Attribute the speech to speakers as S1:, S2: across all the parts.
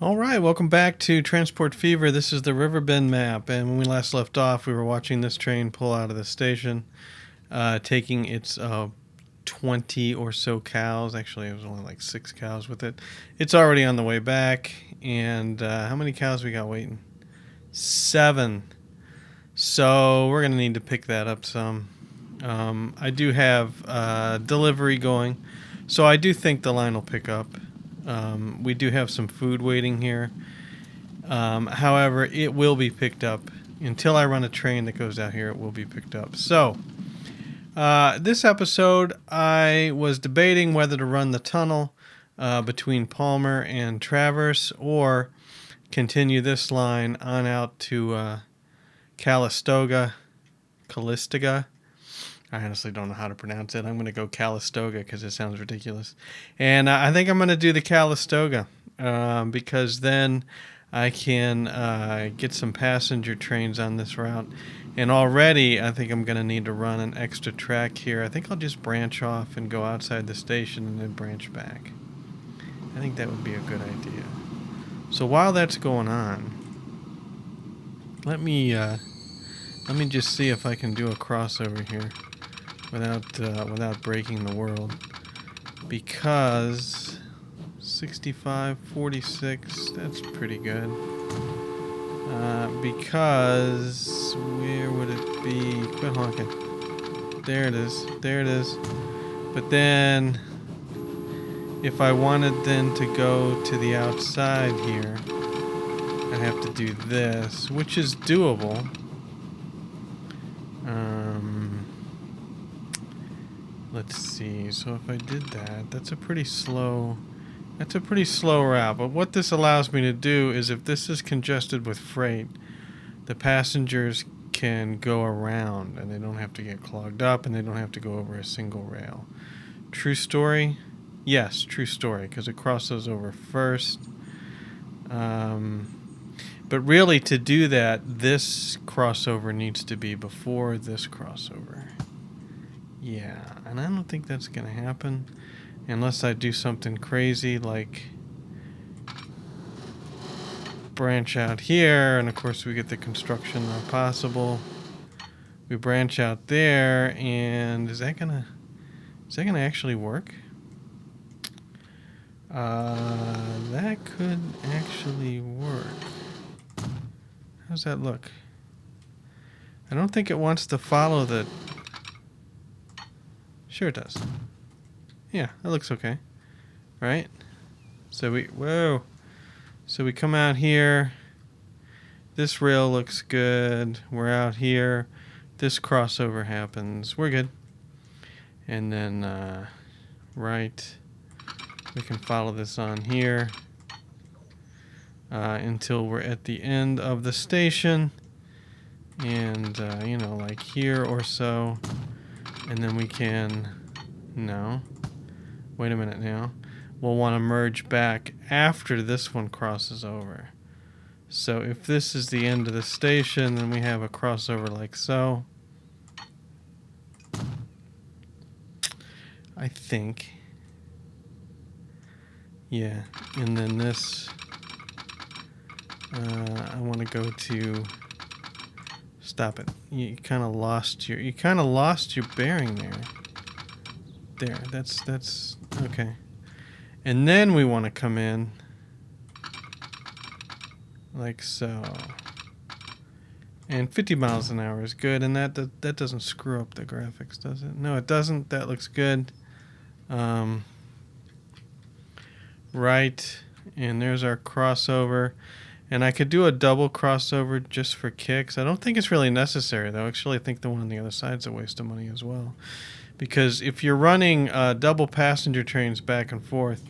S1: All right, welcome back to Transport Fever. This is the Riverbend map, and when we last left off, we were watching this train pull out of the station, taking its 20 or so cows. Actually, it was only like 6 cows with it. It's already on the way back, and how many cows we got waiting? 7. So we're going to need to pick that up some. I do have delivery going, so I do think the line will pick up. We do have some food waiting here. However, it will be picked up. Until I run a train that goes out here, it will be picked up. So, this episode, I was debating whether to run the tunnel between Palmer and Traverse or continue this line on out to Calistoga. I honestly don't know how to pronounce it. I'm going to go Calistoga because it sounds ridiculous. And I think I'm going to do the Calistoga because then I can get some passenger trains on this route. And already I think I'm going to need to run an extra track here. I think I'll just branch off and go outside the station and then branch back. I think that would be a good idea. So while that's going on, let me just see if I can do a crossover here without breaking the world, because 65-46, that's pretty good. Because where would it be? Quit honking. There it is. But then if I wanted then to go to the outside here, I'd have to do this, which is doable. Let's see. So if I did that, that's a pretty slow route. But what this allows me to do is, if this is congested with freight, the passengers can go around and they don't have to get clogged up and they don't have to go over a single rail. True story? Yes, true story, because it crosses over first. But really, to do that, this crossover needs to be before this crossover. Yeah, and I don't think that's going to happen unless I do something crazy like branch out here, and of course we get the construction not possible. We branch out there, and is that gonna actually work? That could actually work. How's that look? I don't think it wants to follow the... Sure it does. Yeah, that looks okay. Right? So we come out here. This rail looks good. We're out here. This crossover happens. We're good. And then, right, we can follow this on here until we're at the end of the station. And, like here or so. And then we can... No. Wait a minute now. We'll want to merge back after this one crosses over. So if this is the end of the station, then we have a crossover like so. I think. Yeah. And then this... I want to go to... Stop it. You kind of lost your bearing there. There, that's okay. And then we want to come in like so. And 50 miles an hour is good, and that doesn't screw up the graphics, does it? No, it doesn't. That looks good. Right, and there's our crossover. And I could do a double crossover just for kicks. I don't think it's really necessary, though. Actually, I think the one on the other side is a waste of money as well. Because if you're running double passenger trains back and forth,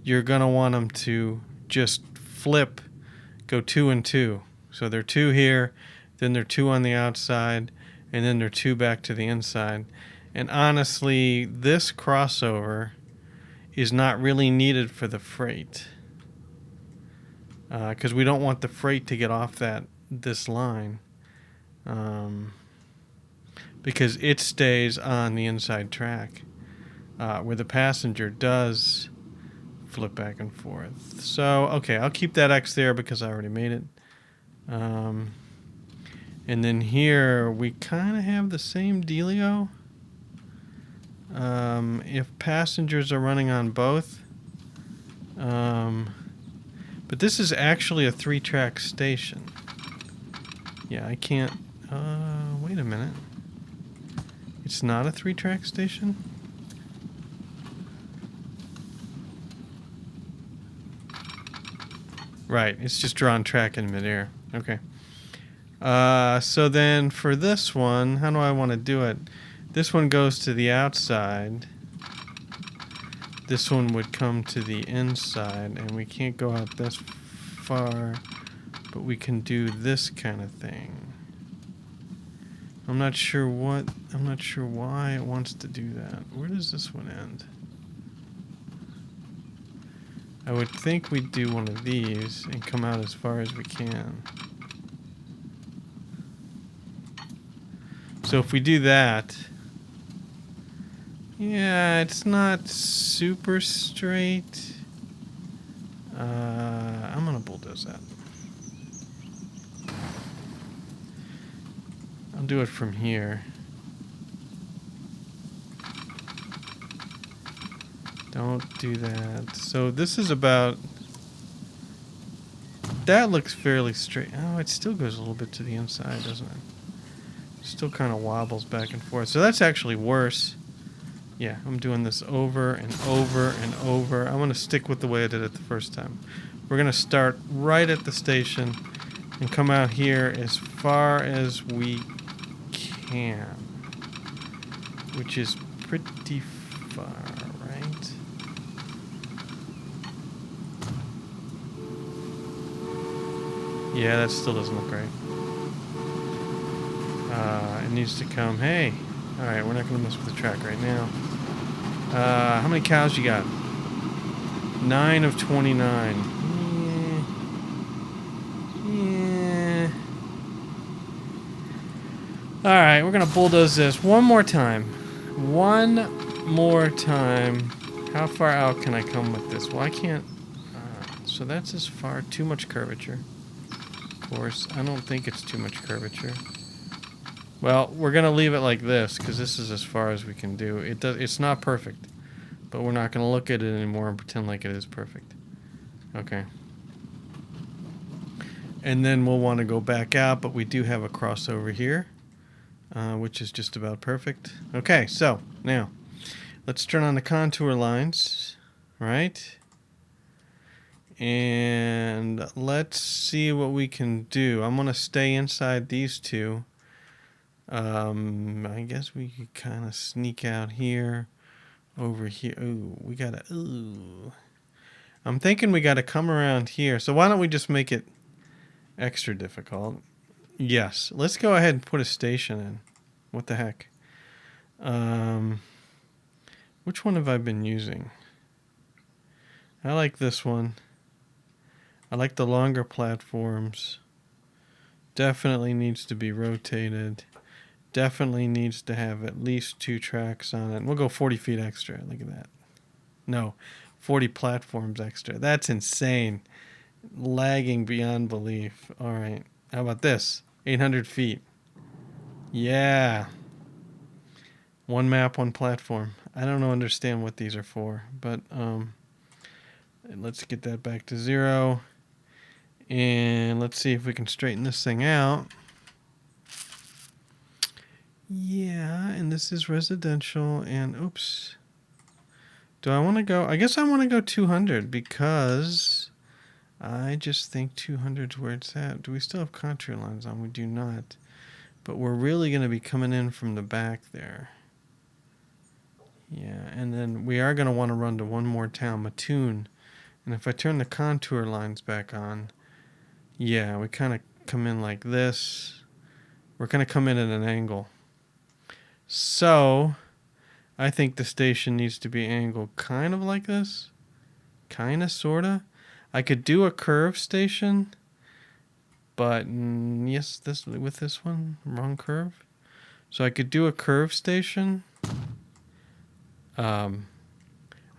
S1: you're going to want them to just flip, go 2 and 2. So they're 2 here, then they're 2 on the outside, and then they're 2 back to the inside. And honestly, this crossover is not really needed for the freight. Because we don't want the freight to get off this line. Because it stays on the inside track. Where the passenger does flip back and forth. So, okay, I'll keep that X there because I already made it. And then here we kind of have the same dealio. If passengers are running on both. But this is actually a 3-track station. Yeah, I can't... wait a minute. It's not a 3-track station? Right, it's just drawn track in midair. Okay. So then for this one, how do I want to do it? This one goes to the outside. This one would come to the inside, and we can't go out this far, but we can do this kind of thing. I'm not sure why it wants to do that. Where does this one end? I would think we'd do one of these and come out as far as we can. So if we do that, yeah, it's not super straight. I'm gonna bulldoze that. I'll do it from here. Don't do that. So this is about... That looks fairly straight. Oh, it still goes a little bit to the inside, doesn't it? Still kind of wobbles back and forth. So that's actually worse. Yeah, I'm doing this over and over and over. I'm going to stick with the way I did it the first time. We're going to start right at the station and come out here as far as we can, which is pretty far, right? Yeah, that still doesn't look right. It needs to come. Hey, all right, we're not going to mess with the track right now. How many cows you got? 9 of 29. Yeah. All right, we're going to bulldoze this one more time. One more time. How far out can I come with this? Well, I can't. So that's as far. Too much curvature. Of course, I don't think it's too much curvature. Well, we're going to leave it like this because this is as far as we can do. It's not perfect, but we're not going to look at it anymore and pretend like it is perfect. Okay. And then we'll want to go back out, but we do have a crossover here, which is just about perfect. Okay, so now let's turn on the contour lines, right? And let's see what we can do. I'm going to stay inside these two. I guess we could kind of sneak out here, over here. Ooh, we gotta, ooh. I'm thinking we gotta come around here. So why don't we just make it extra difficult? Yes, let's go ahead and put a station in. What the heck? Which one have I been using? I like this one. I like the longer platforms. Definitely needs to be rotated. Definitely needs to have at least 2 tracks on it. We'll go 40 feet extra. Look at that. No, 40 platforms extra. That's insane. Lagging beyond belief. All right. How about this? 800 feet. Yeah. One map, one platform. I don't understand what these are for, but let's get that back to 0. And let's see if we can straighten this thing out. Yeah, and this is residential, and oops. Do I want to go? I guess I want to go 200 because I just think 200 is where it's at. Do we still have contour lines on? We do not. But we're really going to be coming in from the back there. Yeah, and then we are going to want to run to one more town, Mattoon. And if I turn the contour lines back on, yeah, we kind of come in like this. We're going to come in at an angle. So, I think the station needs to be angled kind of like this. Kind of, sort of. I could do a curve station. But, yes, with this one, wrong curve. So I could do a curve station. I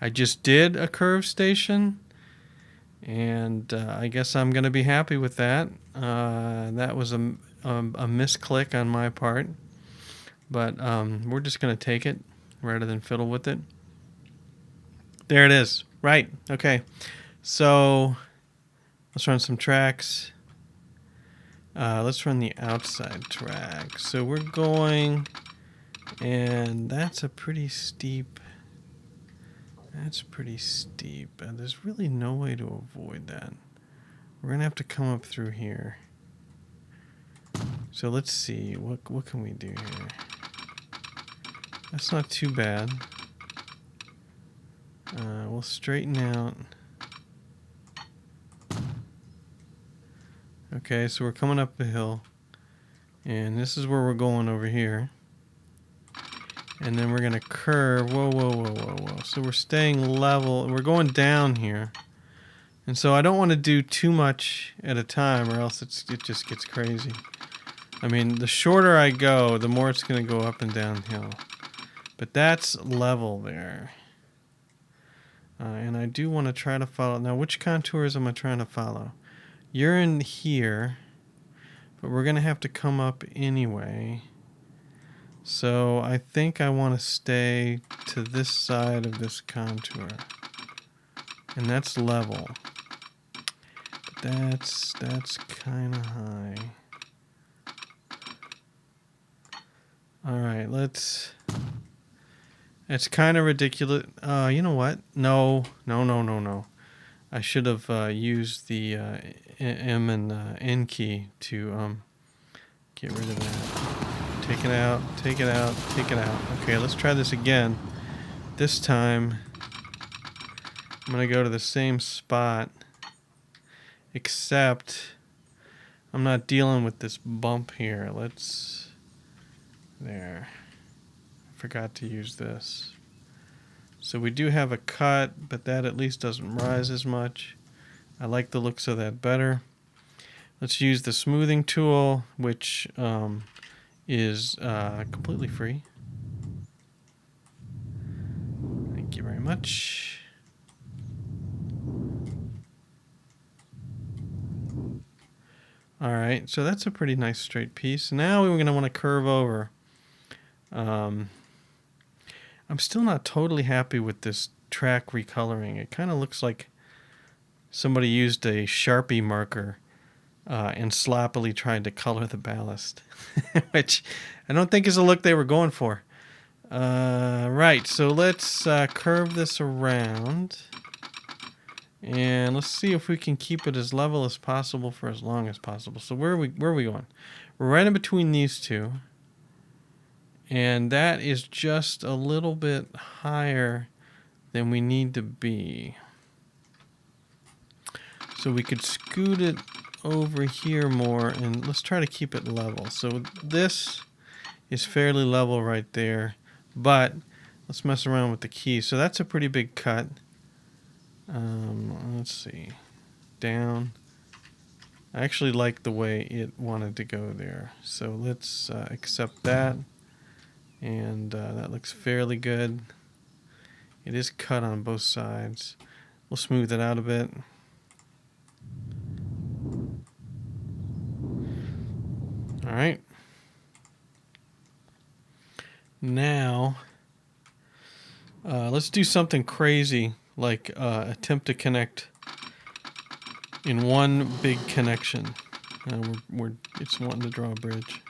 S1: I just did a curve station, and I guess I'm going to be happy with that. That was a misclick on my part, but we're just going to take it rather than fiddle with it. There it is. Right. Okay. So let's run some tracks. Let's run the outside track. So we're going, and that's a pretty steep. That's pretty steep. There's really no way to avoid that. We're gonna have to come up through here. So let's see. What can we do here? That's not too bad. We'll straighten out. Okay, so we're coming up the hill, and this is where we're going over here. And then we're gonna curve. Whoa, whoa, whoa, whoa, whoa. So we're staying level. We're going down here, and so I don't want to do too much at a time, or else it just gets crazy. I mean, the shorter I go, the more it's gonna go up and downhill. But that's level there. And I do want to try to follow. Now, which contours am I trying to follow? You're in here, but we're gonna have to come up anyway. So I think I want to stay to this side of this contour. And that's level. But that's kind of high. Alright, it's kind of ridiculous. You know what? No. I should have used the M and N key to get rid of that. Take it out, take it out, take it out. Okay, let's try this again. This time, I'm going to go to the same spot, except I'm not dealing with this bump here. There. I forgot to use this. So we do have a cut, but that at least doesn't rise as much. I like the looks of that better. Let's use the smoothing tool, which is completely free. Thank you very much. Alright, so that's a pretty nice straight piece. Now we're going to want to curve over. I'm still not totally happy with this track recoloring. It kind of looks like somebody used a Sharpie marker and sloppily tried to color the ballast, which I don't think is a look they were going for. Right, so let's curve this around, and let's see if we can keep it as level as possible for as long as possible. So where are we going? We're right in between these two, and that is just a little bit higher than we need to be. So we could scoot it over here more, and let's try to keep it level. So this is fairly level right there, but let's mess around with the key. So that's a pretty big cut. Let's see. Down. I actually like the way it wanted to go there. So let's accept that. And that looks fairly good. It is cut on both sides. We'll smooth it out a bit. All right. Now, let's do something crazy, like attempt to connect in one big connection. It's wanting to draw a bridge.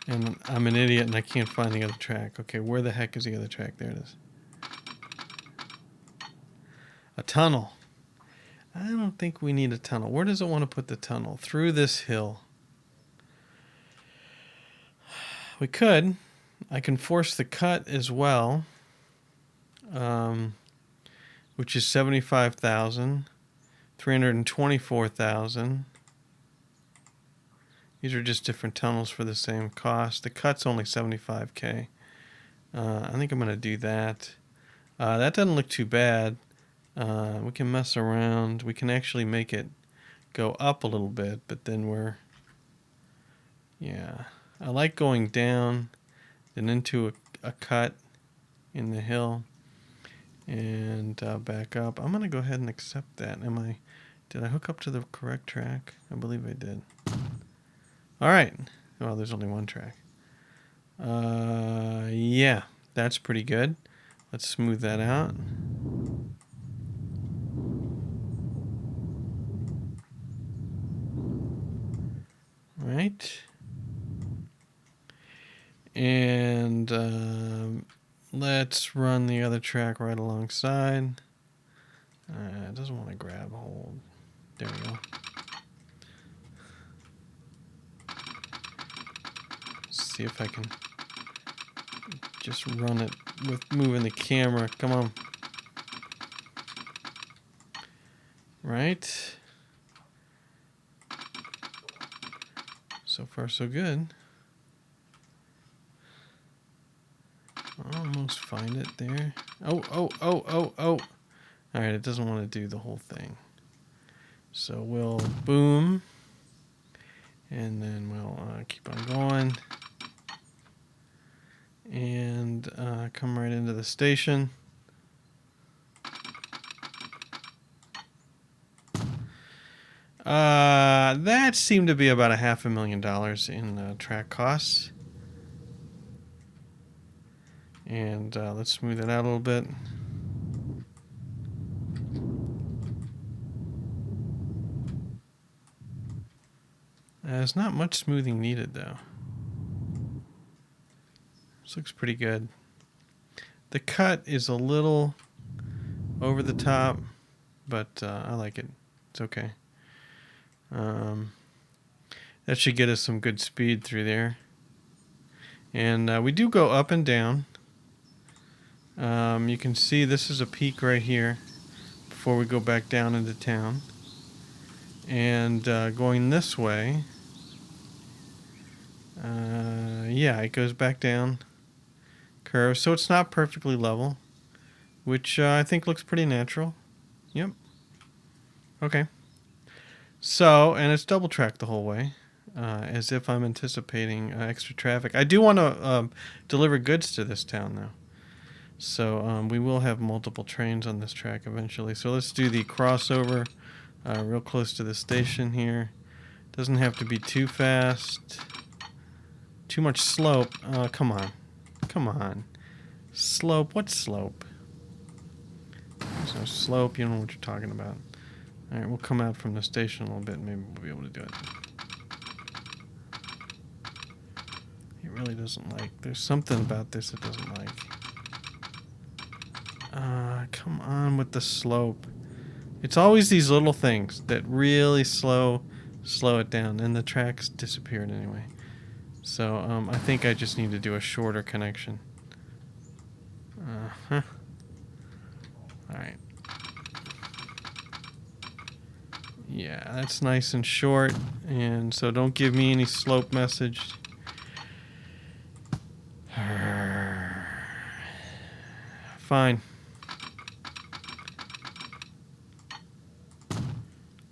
S1: And I'm an idiot and I can't find the other track. Okay, where the heck is the other track? There it is. A tunnel. I don't think we need a tunnel. Where does it want to put the tunnel? Through this hill. We could. I can force the cut as well, which is 75,000, 324,000. These are just different tunnels for the same cost. The cut's only 75K. I think I'm going to do that. That doesn't look too bad. We can mess around. We can actually make it go up a little bit, but then yeah. I like going down and into a cut in the hill. and back up. I'm gonna go ahead and accept that. Did I hook up to the correct track? I believe I did. All right. Well, there's only one track. Yeah, that's pretty good. Let's smooth that out. Right. And let's run the other track right alongside. It doesn't want to grab hold. There we go. See if I can just run it with moving the camera. Come on. Right. So far, so good. Almost find it there. Oh. All right, it doesn't want to do the whole thing. So we'll boom. And then we'll keep on going. And come right into the station. That seemed to be about $500,000 in track costs. And let's smooth it out a little bit. There's not much smoothing needed, though. This looks pretty good. The cut is a little over the top, but I like it. It's okay. That should get us some good speed through there. And we do go up and down. You can see this is a peak right here before we go back down into town. And going this way, yeah, it goes back down, curves. So it's not perfectly level, which I think looks pretty natural. Yep. Okay. So, and it's double tracked the whole way, as if I'm anticipating extra traffic. I do want to deliver goods to this town, though. So we will have multiple trains on this track eventually. So let's do the crossover real close to the station here. Doesn't have to be too fast. Too much slope. Come on. Come on. Slope? What slope? There's no slope. You don't know what you're talking about. Alright, we'll come out from the station a little bit and maybe we'll be able to do it. He really doesn't like... There's something about this it doesn't like. Come on with the slope. It's always these little things that really slow it down, and the track's disappeared anyway. So I think I just need to do a shorter connection. Alright. Yeah, that's nice and short, and so don't give me any slope message. Fine.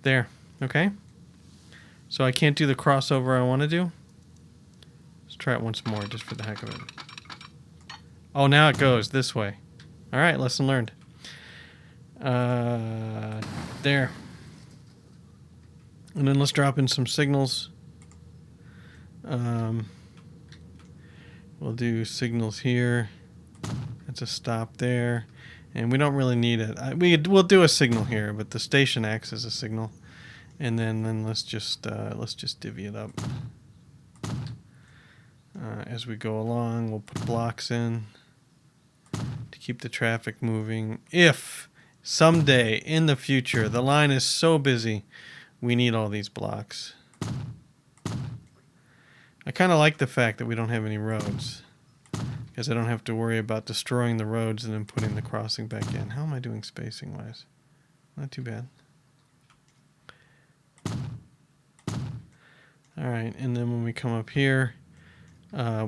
S1: There. Okay. So I can't do the crossover I want to do. Let's try it once more, just for the heck of it. Oh, now it goes this way. All right, lesson learned. There. And then let's drop in some signals. We'll do signals here. That's a stop there. And we don't really need it. We'll do a signal here, but the station acts as a signal. And then let's just divvy it up. As we go along, we'll put blocks in to keep the traffic moving. If someday in the future the line is so busy, we need all these blocks. I kind of like the fact that we don't have any roads, because I don't have to worry about destroying the roads and then putting the crossing back in. How am I doing spacing wise? Not too bad. Alright, and then when we come up here,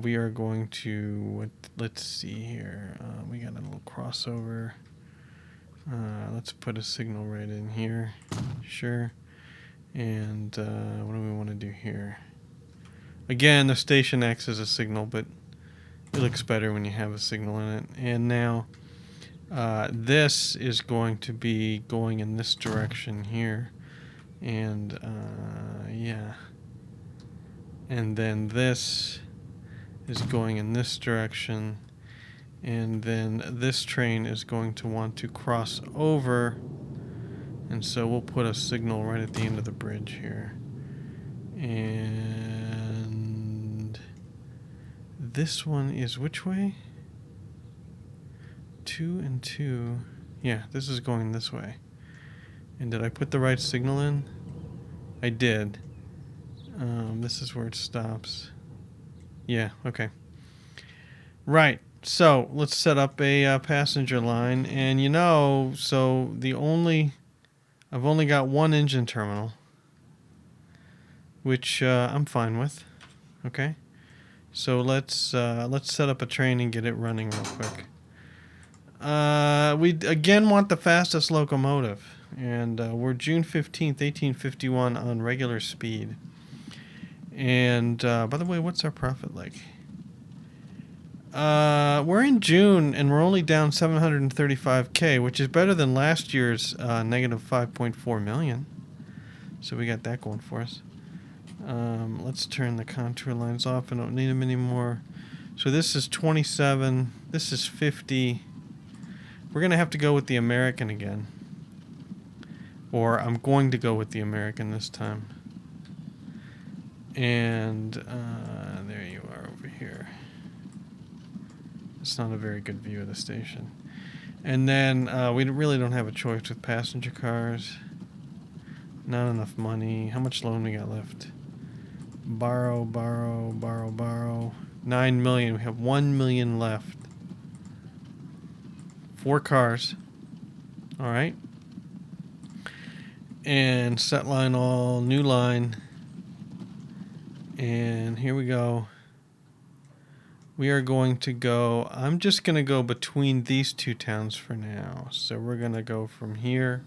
S1: we are going to, let's see here, we got a little crossover. Let's put a signal right in here. Sure. And what do we want to do here? Again, the station acts as a signal, but it looks better when you have a signal in it. And now This is going to be going in this direction here. And, yeah. And then this is going in this direction. And then this train is going to want to cross over. And so we'll put a signal right at the end of the bridge here. And this one is which way? 2 and 2. Yeah, this is going this way. And did I put the right signal in? I did. This is where it stops. Yeah, okay. Right. So let's set up a passenger line. And so I've only got one engine terminal, which I'm fine with. Okay. So let's set up a train and get it running real quick. We again want the fastest locomotive, and we're June 15th, 1851 on regular speed. And by the way, what's our profit like? We're in June, and we're only down 735K, which is better than last year's negative 5.4 million. So we got that going for us. Let's turn the contour lines off. I don't need them anymore. So this is 27. This is 50. We're going to have to go with the American again. Or I'm going to go with the American this time. And there you are over here. It's not a very good view of the station. And then we really don't have a choice with passenger cars. Not enough money. How much loan we got left? Borrow, borrow, borrow, borrow. 9 million. We have 1 million left. 4 cars. All right. And set line all, new line. And here we go. We are going to go, I'm just going to go between these two towns for now. So we're going to go from here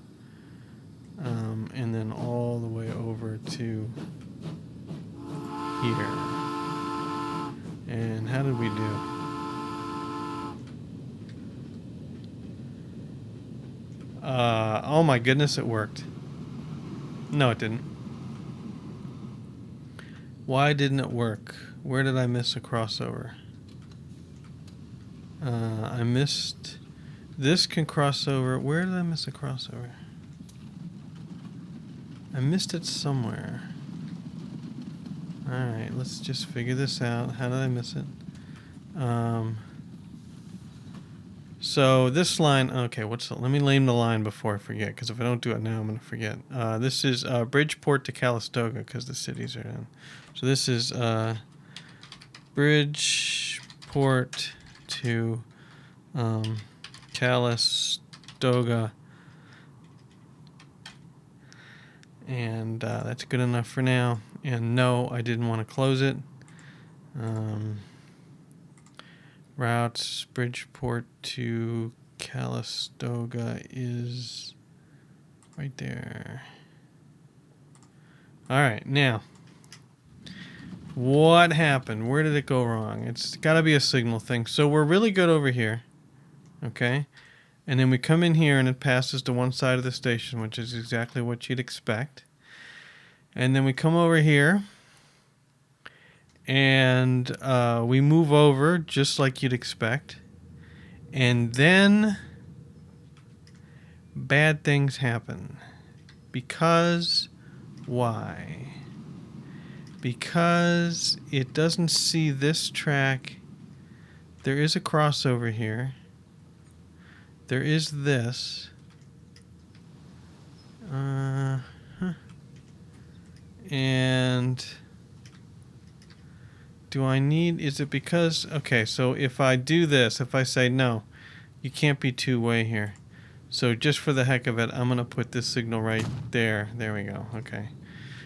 S1: and then all the way over to here. And how did we do? Oh my goodness, it worked. No, it didn't. Why didn't it work? Where did I miss a crossover? I missed... This can cross over. Where did I miss a crossover? I missed it somewhere. Alright, let's just figure this out. How did I miss it? So this line... Okay, let me name the line before I forget, because if I don't do it now, I'm going to forget. This is Bridgeport to Calistoga, because the cities are in. So this is Bridgeport to Calistoga, and that's good enough for now. And no, I didn't want to close it. Routes Bridgeport to Calistoga is right there. All right, now what happened? Where did it go wrong? It's got to be a signal thing. So we're really good over here. Okay? And then we come in here and it passes to one side of the station, which is exactly what you'd expect. And then we come over here and we move over just like you'd expect. And then bad things happen. Because why? Because it doesn't see this track. There is a crossover here. There is this. And do I need... Is it because... Okay, so if I do this, if I say no, you can't be two-way here. So just for the heck of it, I'm going to put this signal right there. There we go. Okay.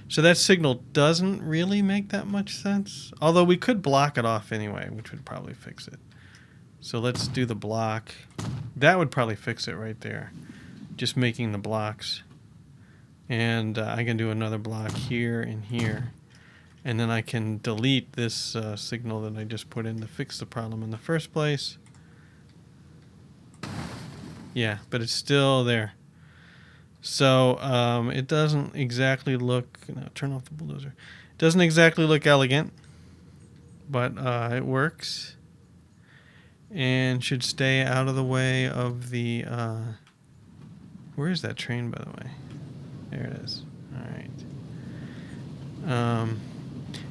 S1: So that signal doesn't really make that much sense. Although we could block it off anyway, which would probably fix it. So let's do the block. That would probably fix it right there. Just making the blocks. And I can do another block here and here. And then I can delete this signal that I just put in to fix the problem in the first place. Yeah, but it's still there. So it doesn't exactly look. No, turn off the bulldozer. It doesn't exactly look elegant, but it works, and should stay out of the way of the. Where is that train, by the way? There it is. All right.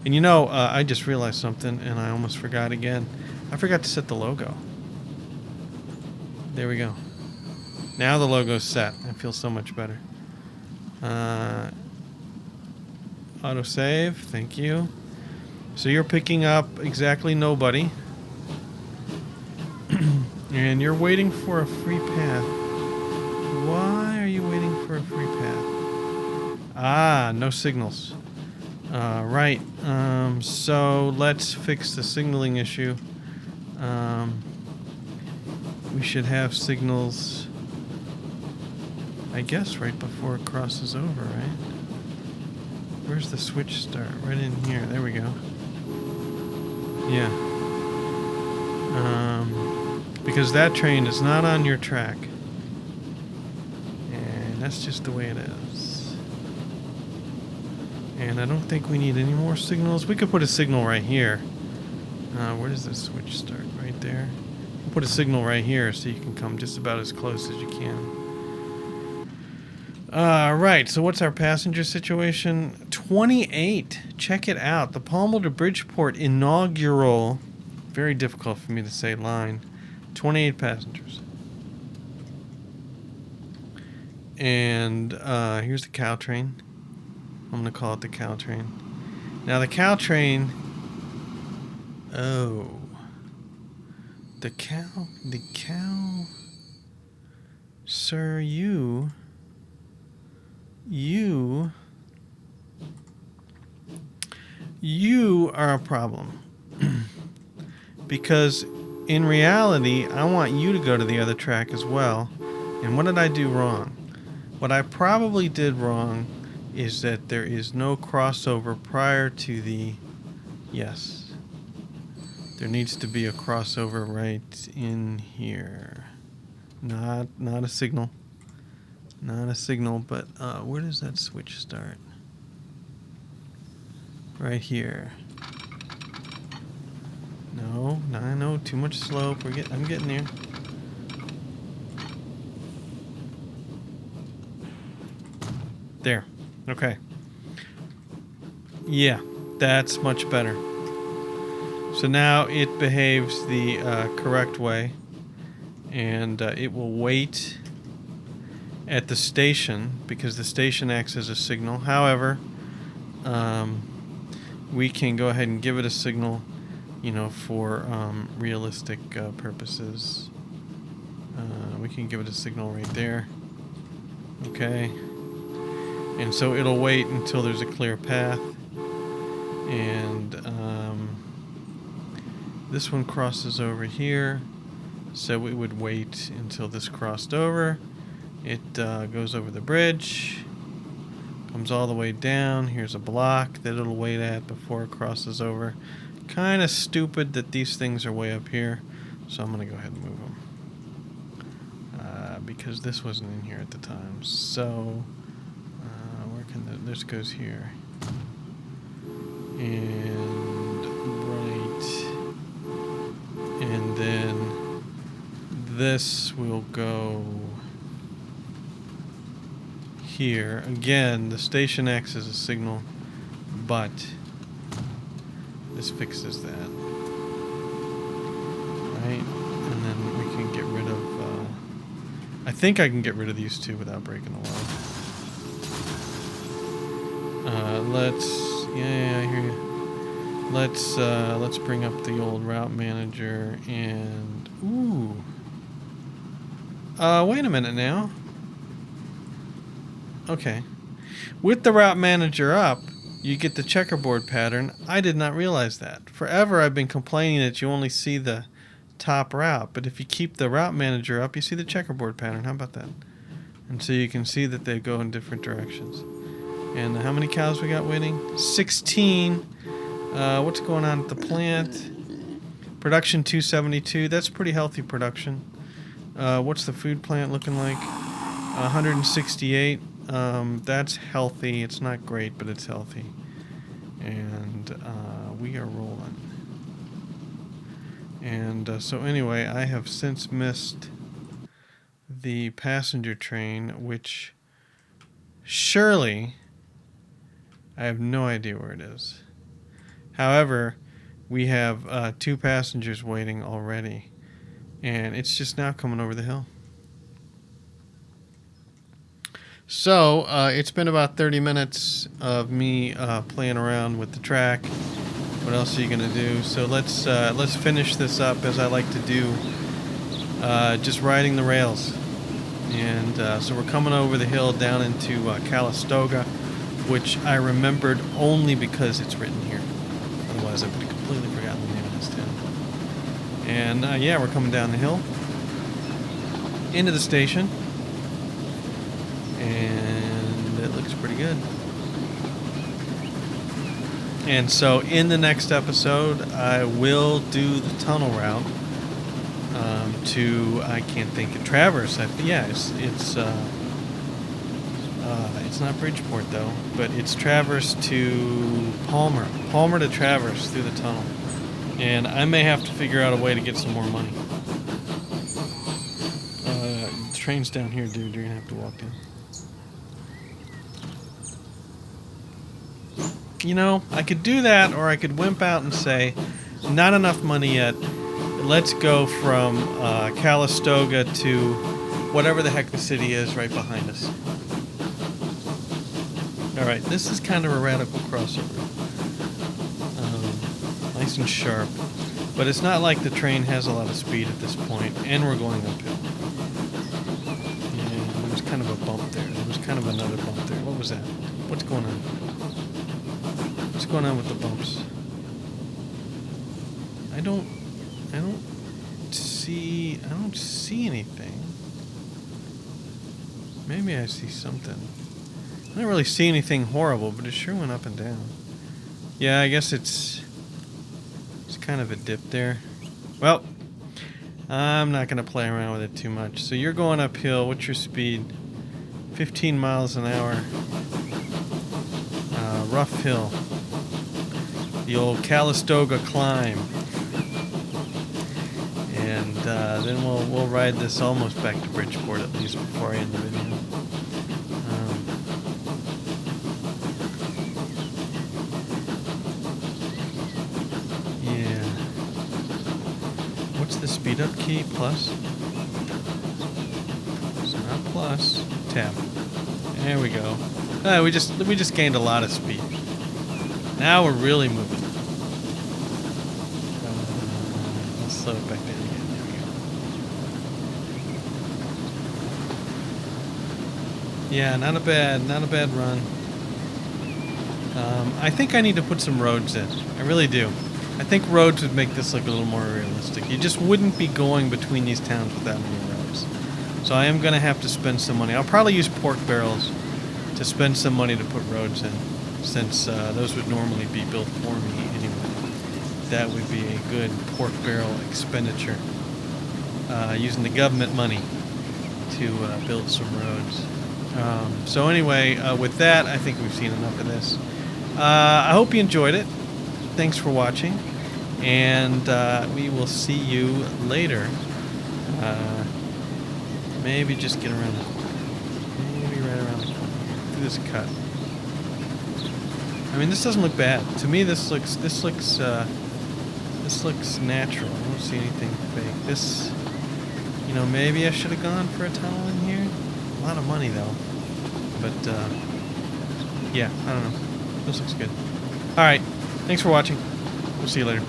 S1: And you know, I just realized something, and I almost forgot again. I forgot to set the logo. There we go. Now the logo's set. I feel so much better. Autosave. Thank you. So you're picking up exactly nobody. And you're waiting for a free path. Why are you waiting for a free path? Ah, no signals. Right. So let's fix the signaling issue. We should have signals, I guess, right before it crosses over, right? Where's the switch start? Right in here. There we go. Yeah. Because that train is not on your track. And that's just the way it is. And I don't think we need any more signals. We could put a signal right here. Where does the switch start? Right there. We'll put a signal right here so you can come just about as close as you can. Right, so what's our passenger situation? 28. Check it out. The Palmer to Bridgeport inaugural, very difficult for me to say, line. 28 passengers. And here's the cow train. I'm going to call it the cow train. Now the cow train... Oh. The cow... Sir, you are a problem. Because in reality, I want you to go to the other track as well. And what did I do wrong? What I probably did wrong is that there is no crossover prior to the... Yes. There needs to be a crossover right in here. Not a signal. Not a signal, but where does that switch start? Right here. No, too much slope. I'm getting there. There. Okay. Yeah, that's much better. So now it behaves the correct way, and it will wait at the station because the station acts as a signal. However, we can go ahead and give it a signal, you know, for realistic purposes. We can give it a signal right there. Okay. And so it'll wait until there's a clear path. And this one crosses over here. So it would wait until this crossed over. It goes over the bridge. Comes all the way down. Here's a block that it'll wait at before it crosses over. Kind of stupid that these things are way up here. So I'm going to go ahead and move them. Because this wasn't in here at the time. So... this goes here, and right, and then this will go here. Again, the station acts as a signal, but this fixes that, right? And then we can get rid of, I think I can get rid of these two without breaking the law. I hear you. Let's bring up the old route manager and wait a minute now. Okay. With the route manager up, you get the checkerboard pattern. I did not realize that. Forever I've been complaining that you only see the top route, but if you keep the route manager up, you see the checkerboard pattern. How about that? And so you can see that they go in different directions. And how many cows we got waiting? 16. What's going on at the plant? Production 272. That's pretty healthy production. What's the food plant looking like? 168. That's healthy. It's not great, but it's healthy. And we are rolling. And so anyway, I have since missed the passenger train, which surely I have no idea where it is. However, we have 2 passengers waiting already, and it's just now coming over the hill. So it's been about 30 minutes of me playing around with the track. What else are you gonna do? So let's finish this up as I like to do, just riding the rails. And so we're coming over the hill down into Calistoga, which I remembered only because it's written here. Otherwise, I would have completely forgotten the name of this town. And yeah, we're coming down the hill into the station, and it looks pretty good. And so in the next episode, I will do the tunnel route to, I can't think of Traverse. Yeah, it's not Bridgeport though, but it's Traverse to Palmer to Traverse through the tunnel. And I may have to figure out a way to get some more money. The train's down here, dude. You're gonna have to walk down. You know, I could do that, or I could wimp out and say, not enough money yet. Let's go from Calistoga to whatever the heck the city is right behind us. Alright, this is kind of a radical crossover. Nice and sharp. But it's not like the train has a lot of speed at this point, and we're going uphill. Yeah, there was kind of a bump there. There was kind of another bump there. What was that? What's going on? What's going on with the bumps? I don't see anything. Maybe I see something. I don't really see anything horrible, but it sure went up and down. Yeah, I guess it's kind of a dip there. Well, I'm not going to play around with it too much. So you're going uphill. What's your speed? 15 miles an hour. Rough hill. The old Calistoga climb. And then we'll ride this almost back to Bridgeport at least before I end the video. Yeah. What's the speed up key? Plus? It's not plus. Tab. There we go. We just gained a lot of speed. Now we're really moving. Let's slow it back down again. There we go. Yeah, not a bad run. I think I need to put some roads in. I really do. I think roads would make this look a little more realistic. You just wouldn't be going between these towns without any roads. So I am going to have to spend some money. I'll probably use pork barrels to spend some money to put roads in, since those would normally be built for me anyway. That would be a good pork barrel expenditure, using the government money to build some roads. So anyway, with that, I think we've seen enough of this. I hope you enjoyed it. Thanks for watching, and we will see you later. Maybe just get around, maybe right around the corner. Do this cut. I mean, this doesn't look bad. To me, this looks natural. I don't see anything fake. This, you know, maybe I should have gone for a tunnel in here. A lot of money though. But yeah, I don't know. This looks good. All right. Thanks for watching. We'll see you later.